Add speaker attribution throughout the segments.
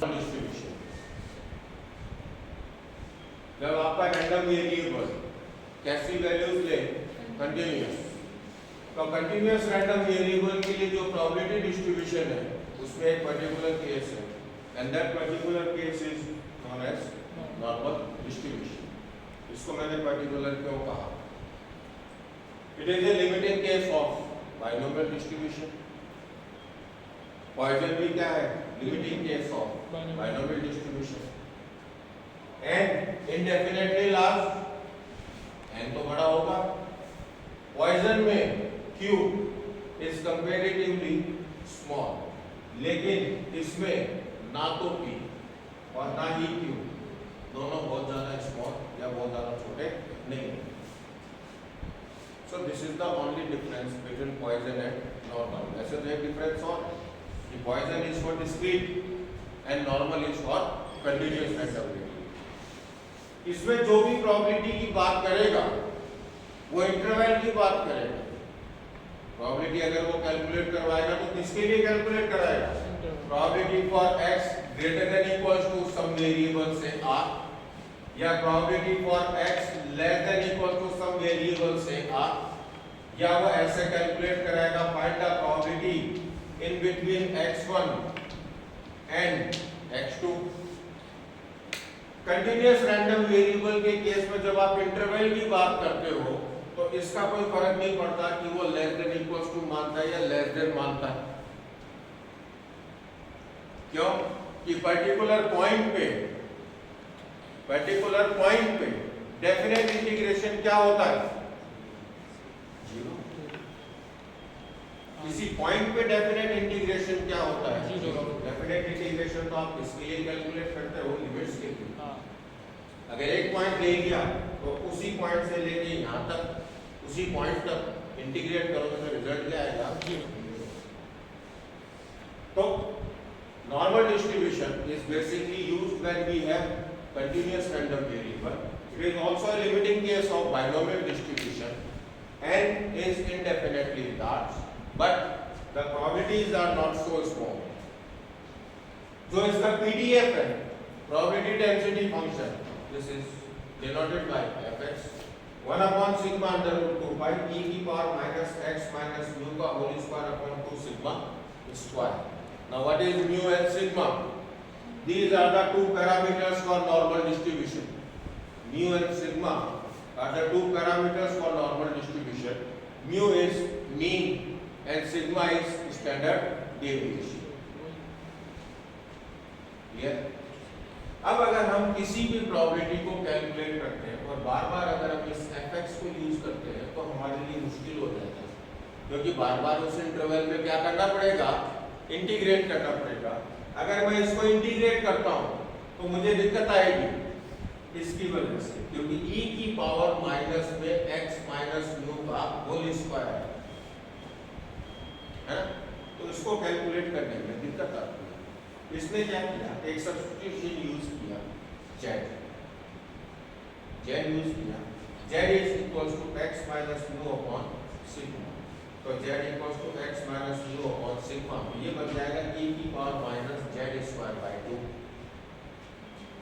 Speaker 1: Distribution. जब आपका random variable कैसी वैल्यूज ले, कंटिन्यूअस, तो कंटिन्यूअस रैंडम वेरिएबल के लिए जो प्रोबेबिलिटी डिस्ट्रीब्यूशन है उसमें एक पर्टिकुलर केस है, and that particular case is known as normal distribution. इसको मैंने पर्टिकुलर क्यों कहा? It is a limiting case of binomial distribution. Poisson भी क्या है? Limiting case of binomial distribution. N indefinitely large, n तो बड़ा होगा। पॉइजन में Q इज कंपैरेटिवली स्मॉल, लेकिन इसमें ना तो P और ना ही Q दोनों बहुत ज्यादा स्मॉल या बहुत ज्यादा छोटे नहीं। So this is the only difference between poison and normal. ऐसे तो एक डिफरेंस और कि poison is for discrete and normal is for continuous random variable। इसमें जो भी प्रोबेबिलिटी की बात करेगा वो इंटरवल की बात करेगा। प्रोबेबिलिटी अगर वो कैलकुलेट करवाएगा तो किसके लिए कैलकुलेट कराएगा? Probability for x greater than equals to some variable से r, या probability for x less than equal to some variable से r, या वो ऐसे कैलकुलेट कराएगा find the probability in between x1 and x2। Continuous random variable के case में जब आप इंटरवल की बात करते हो तो इसका कोई फर्क नहीं पड़ता कि वो लेस देन इक्वल्स टू मानता है या लेस देन मानता है। क्यों? कि पर्टिकुलर पॉइंट पे डेफिनेट इंटीग्रेशन क्या होता है? जीरो। किसी पॉइंट पे डेफिनेट इंटीग्रेशन क्या होता है? जीरो। डेफिनेट इंटीग्रेशन तो आप किसके लिए कैलकुलेट करते हो? लिमिट्स के लिए। अगर एक पॉइंट ले लिया तो उसी पॉइंट से लेके यहाँ तक, उसी पॉइंट तक इंटीग्रेट करोगे तो रिजल्ट क्या आएगा? तो normal distribution is basically used when we have continuous random variable. It is also a limiting case of binomial distribution and is indefinitely large, but the probabilities are not so small. जो इसका PDF है, probability density function, this is denoted by fx 1 upon sigma under root 2 pi e की power minus x minus mu का whole square upon 2 sigma square. Now what is mu and sigma? These are the two parameters for normal distribution. Mu and sigma are the two parameters for normal distribution. Mu is mean and sigma is standard deviation. Clear? अब अगर हम किसी भी probability को calculate करते हैं और बार-बार अगर हम इस fx को यूज करते हैं तो हमारे लिए मुश्किल हो जाता है, क्योंकि बार-बार उस इंटरवल में क्या करना पड़ेगा? इंटीग्रेट करना पड़ेगा। अगर मैं इसको इंटीग्रेट करता हूं तो मुझे दिक्कत आएगी इसकी वजह से, क्योंकि e की पावर माइनस में x माइनस म्यू का होल स्क्वायर है, तो इसको कैलकुलेट करने में दिक्कत आती है। इसने क्या किया? एक सब्स्टिट्यूशन यूज किया, z यूज किया। z is equals to x minus mu upon sigma, तो z equals to x minus mu upon sigma, ये बन जाएगा e की power minus z square by 2।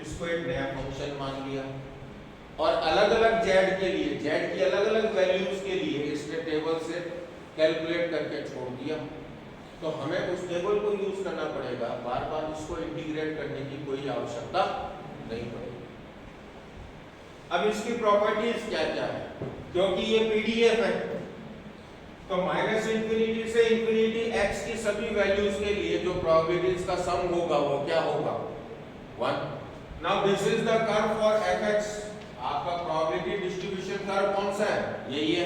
Speaker 1: इसको एक नया फंक्शन मान लिया और अलग-अलग z के लिए, z की अलग-अलग वैल्यूज के लिए इसने टेबल से कैलकुलेट करके छोड़ दिया। तो हमें उस टेबल को यूज करना पड़ेगा, बार-बार इसको इंटीग्रेट करने की कोई आवश्यकता नहीं पड़ेगी। अब इसकी प्रॉपर्टीज क्या-क्या है? क्योंकि ये पीडीएफ है तो माइनस इंफिनिटी से इंफिनिटी x की सभी वैल्यूज के लिए जो प्रोबेबिलिटीज का सम होगा वो क्या होगा? 1। Now this is the curve for fx। आपका प्रोबेबिलिटी डिस्ट्रीब्यूशन कर्व कौन सा है? यही है।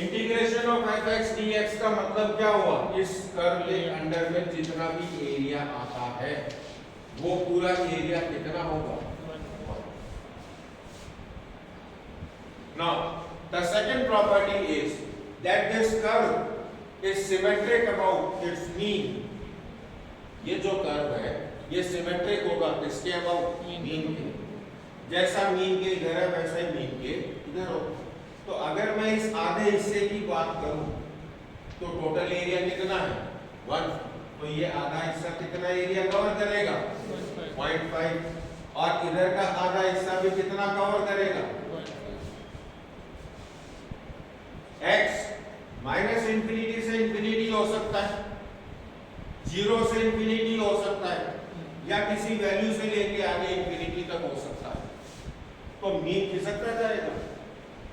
Speaker 1: इंटीग्रेशन ऑफ fx dx का मतलब क्या हुआ? इस कर्व के अंडर में जितना भी एरिया आता है वो पूरा एरिया कितना होगा? 1। Now the second property is that this curve is symmetric about its mean। ये जो कर्व है ये सिमेट्रिक होगा किसके अबाउट? मीन के। जैसा मीन के इधर है वैसा ही मीन के इधर हो। तो अगर मैं इस आधे हिस्से की बात करूं तो टोटल एरिया कितना है? 1। तो ये आधा हिस्सा कितना एरिया कवर करेगा? 0.5। और इधर का आधा हिस्सा भी कितना कवर करेगा? x माइनस इंफिनिटी से इंफिनिटी हो सकता है, 0 से इंफिनिटी हो सकता है, या किसी वैल्यू से लेके आगे इंफिनिटी तक हो सकता है। तो मीन खिसकता जाएगा,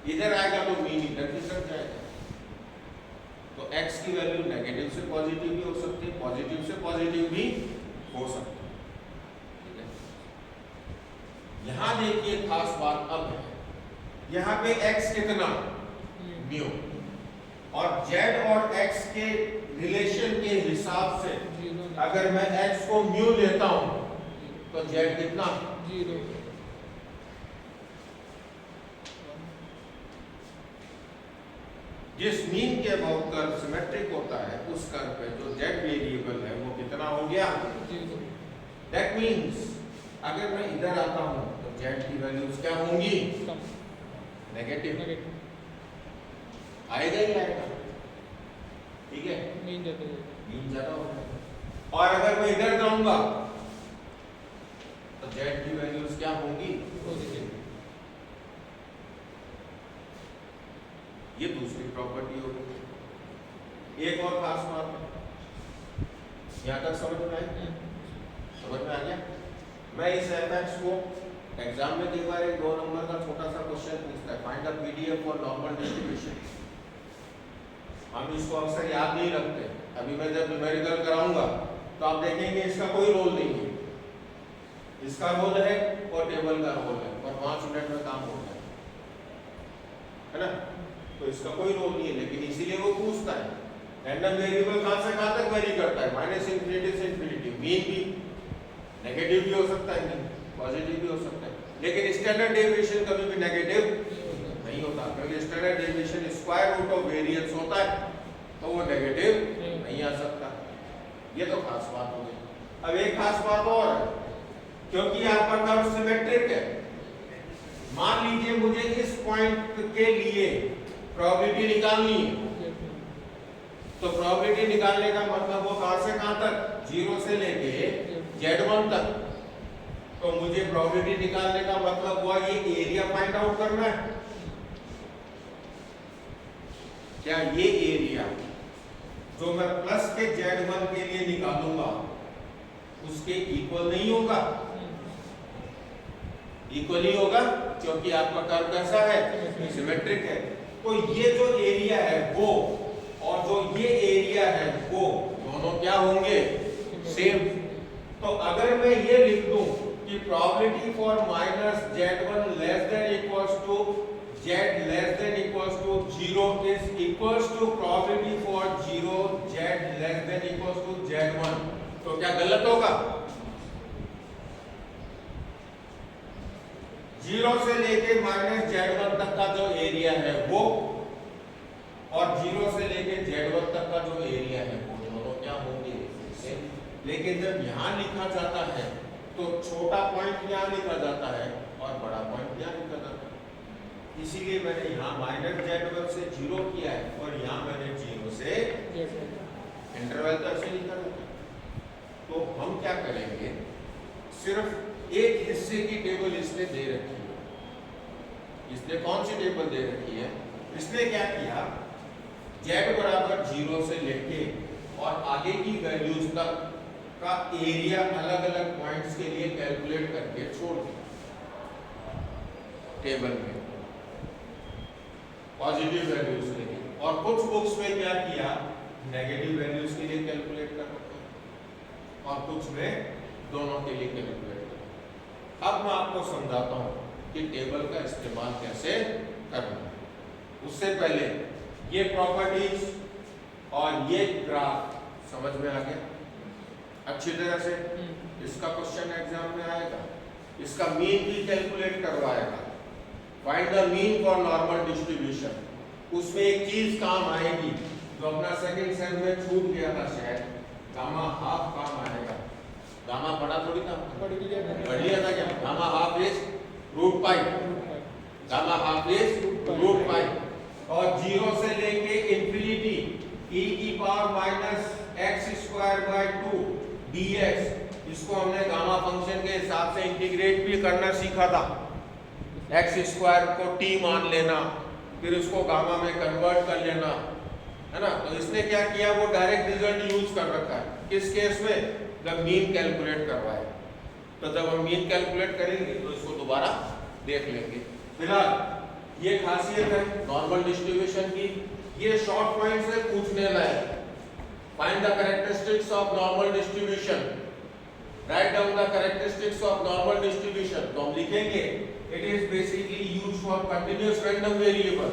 Speaker 1: इधर आएगा तो मीन इधर खिसक जाएगा। तो x की वैल्यू नेगेटिव से पॉजिटिव भी हो सकती है, पॉजिटिव से पॉजिटिव भी हो सकती है। ठीक है, यहां देखिए खास बात अब है, यहां पे x कितना? म्यू, और z और x के रिलेशन के हिसाब से अगर मैं x को म्यू लेता हूं तो z कितना?
Speaker 2: 0।
Speaker 1: जिस मीन के अबाउट कर्व सिमेट्रिक होता है उस कर्व पे जो z वेरिएबल है वो कितना हो गया?
Speaker 2: 0।
Speaker 1: दैट मींस अगर मैं इधर आता हूं तो z की वैल्यूज क्या होंगी? नेगेटिव। आएगा ही आएगा। ठीक है,
Speaker 2: मीन
Speaker 1: ज्यादा होगा। और अगर मैं इधर जाऊंगा तो z की वैल्यूज क्या होंगी?
Speaker 2: पॉजिटिव।
Speaker 1: ये दूसरी प्रॉपर्टी होगी। एक और खास बात, यहाँ तक समझ में आई? समझ में आ गया? मैं इस fx को एग्जाम में कई बार 2 नंबर का छोटा सा क्वेश्चन पूछता है, find the PDF for normal distribution. हम इसको अक्सर याद नहीं रखते। अभी मैं जब न्यूमेरिकल कराऊंगा तो आप देखेंगे इसका कोई रोल नहीं है, इसका रोल है और टेबल का रोल है, और 5 मिनट में काम हो गया, है ना? तो इसका कोई रोल नहीं है, लेकिन इसीलिए वो पूछता है। रैंडम वेरिएबल कहां से कहां तक वेरी करता है? माइनस इंफिनिटी से इंफिनिटी। मीन भी नेगेटिव भी हो सकता है, मीन पॉजिटिव भी हो सकता है, लेकिन स्टैंडर्ड डेविएशन कभी भी नेगेटिव नहीं होता, क्योंकि standard deviation square root of variance होता है, तो वो नेगेटिव नहीं आ सकता। ये तो खास बात हो गई। अब एक खास बात और है, क्योंकि यहाँ पर कर्व सिमेट्रिक है, मान लीजिए मुझे इस पॉइंट के लिए प्रोबेबिलिटी निकालनी है, तो प्रोबेबिलिटी निकालने का मतलब वो कहां से कहां तक? 0 से लेके z1 तक। तो मुझे प्रोबेबिलिटी निकालने का मतलब हुआ ये एरिया फाइंड आउट करना है। क्या ये एरिया जो मैं प्लस के z1 के लिए निकालूंगा उसके इक्वल नहीं होगा? इक्वल ही होगा, क्योंकि आपका कर्व कैसा है? सिमेट्रिक है। तो ये जो एरिया है वो और जो ये एरिया है वो दोनों क्या होंगे? सेम। तो अगर मैं ये लिख दूं कि probability for minus z1 less than equals to z less than equals to 0 is equals to probability for 0 z less than equals to z1, तो क्या गलत होगा? 0 से लेके माइनस z1 तक का जो एरिया है वो और 0 से लेके z1 तक का जो एरिया है वो दोनों क्या होंगे? सेम। लेकिन जब यहाँ लिखा जाता है तो छोटा पॉइंट यहाँ लिखा जाता है और बड़ा पॉइंट यहाँ लिखा जाता है, इसीलिए मैंने यहाँ माइनस z1 से 0 किया है और यहाँ मैंने 0 से इंटरवल तक से लिखा जाता है। तो हम क्या करेंगे, सिर्फ एक हिस्से की टेबल इसने दे रखी है। इसने कौन सी टेबल दे रखी है? इसने क्या किया, z बराबर 0 से लेके और आगे की वैल्यूज तक का एरिया अलग अलग पॉइंट्स के लिए कैलकुलेट करके छोड़ दिया टेबल में, पॉजिटिव वैल्यूज के लिए, और कुछ बुक्स में क्या किया, नेगेटिव वैल्यूज के लिए कैलकुलेट कर रखा और कुछ में दोनों के लिए कैलकुलेट कर। अब मैं आपको समझाता हूं कि टेबल का इस्तेमाल कैसे करना है। उससे पहले ये प्रॉपर्टीज और ये ग्राफ समझ में आ गया अच्छी तरह से? इसका क्वेश्चन एग्जाम में आएगा, इसका मीन भी कैलकुलेट करवाएगा, find the mean for normal distribution. उसमें एक चीज काम आएगी जो अपना सेकंड सेम में छूट गया था शायद, गामा हाफ काम आएगा। गामा पढ़ा थोड़ी था, पढ़ लिया था क्या? Gamma half is root pi, gamma half is root pi, और 0 से लेके इंफिनिटी e की power minus x square by 2 dx, इसको हमने गामा फंक्शन के हिसाब से इंटीग्रेट भी करना सीखा था। एक्स स्क्वायर को t मान लेना, फिर उसको गामा में कन्वर्ट कर लेना, है ना। तो इसने क्या किया, वो डायरेक्ट रिजल्ट यूज कर रखा है। किस केस में, जब मीन कैलकुलेट करवाए। तो जब हम मीन कैलकुलेट करेंगे तो इसको दोबारा देख लेंगे। फिलहाल ये खासियत है नॉर्मल डिस्ट्रीब्यूशन की, ये शॉर्ट पॉइंट से पूछने लायक। Find the characteristics of normal distribution, right down the characteristics of normal distribution. तो हम लिखेंगे it is basically used for continuous random variable,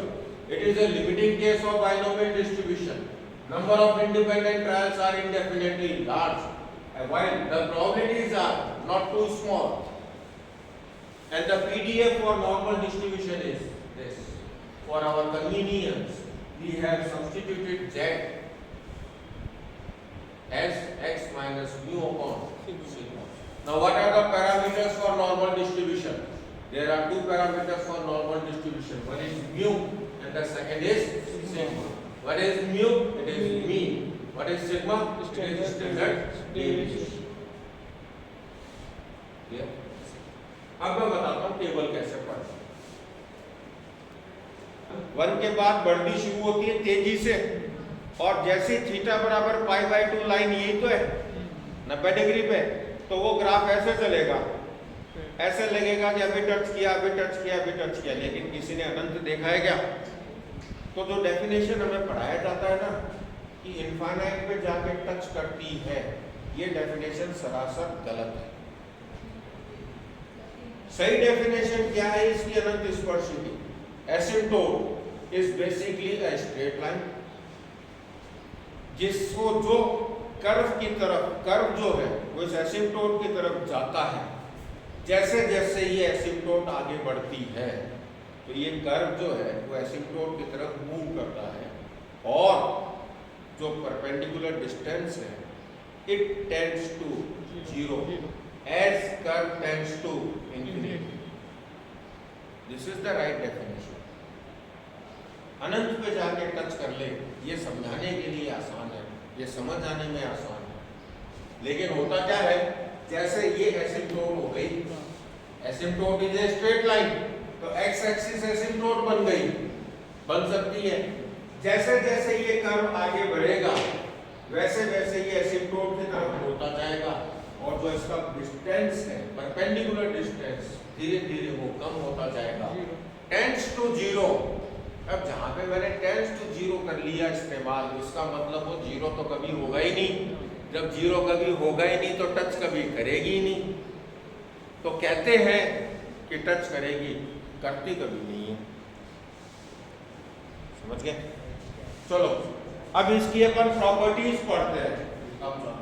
Speaker 1: it is a limiting case of binomial distribution, number of independent trials are indefinitely large while the probabilities are not too small, and the PDF for normal distribution is this. For our convenience we have substituted z as x minus mu upon sigma. Now what are the parameters for normal distribution? There are two parameters for normal distribution. One is mu and the second is sigma. What is mu? It is mean. What is sigma? It is standard deviation. Yeah. अब मैं बताता हूँ table कैसे पढ़ना। 1 के बाद बढ़ती शुरू होती है तेजी से, और जैसे थीटा बराबर पाई बाय 2 लाइन यही तो है 90 डिग्री पे, तो वो ग्राफ ऐसे चलेगा, ऐसे लगेगा कि अभी टच किया, अभी टच किया, अभी टच किया, लेकिन किसी ने अनंत देखा है क्या? तो जो डेफिनेशन हमें पढ़ाया जाता है ना कि इनफाइनाइट पे जाके टच करती है, ये डेफिनेशन सरासर गलत है। सही डेफिनेशन क्या है इसकी अनंत स्पर्शी की? Asymptote is basically a straight line जिसको जो कर्व की तरफ, कर्व जो है वो इस एसिम्प्टोट की तरफ जाता है। जैसे जैसे ये एसिम्प्टोट आगे बढ़ती है तो ये कर्व जो है वो एसिम्प्टोट की तरफ मूव करता है, और जो परपेंडिकुलर डिस्टेंस है it tends to 0 as curve tends to infinity. This is the right definition. अनंत पे जाके टच कर ले, ये समझाने के लिए आसान है, ये समझ आने में आसान है, लेकिन होता क्या है, जैसे ये एसिम्प्टोट हो गई, asymptote is a straight line, तो एक्स एक्सिस एसिम्प्टोट बन गई, बन सकती है। जैसे जैसे ये कर्व आगे बढ़ेगा वैसे वैसे ये एसिम्प्टोट की तरफ होता जाएगा, और जो इसका डिस्टेंस है, परपेंडिकुलर डिस्टेंस, धीरे धीरे वो कम होता जाएगा, टेंड्स टू 0। अब जहाँ पे मैंने टेंड्स टू 0 कर लिया इस्तेमाल, इसका मतलब वो 0 तो कभी होगा ही नहीं। जब 0 कभी होगा ही नहीं तो टच कभी करेगी ही नहीं। तो कहते हैं कि टच करेगी, करती कभी नहीं है। समझ गए? चलो अब इसकी अपन प्रॉपर्टीज पढ़ते हैं। अब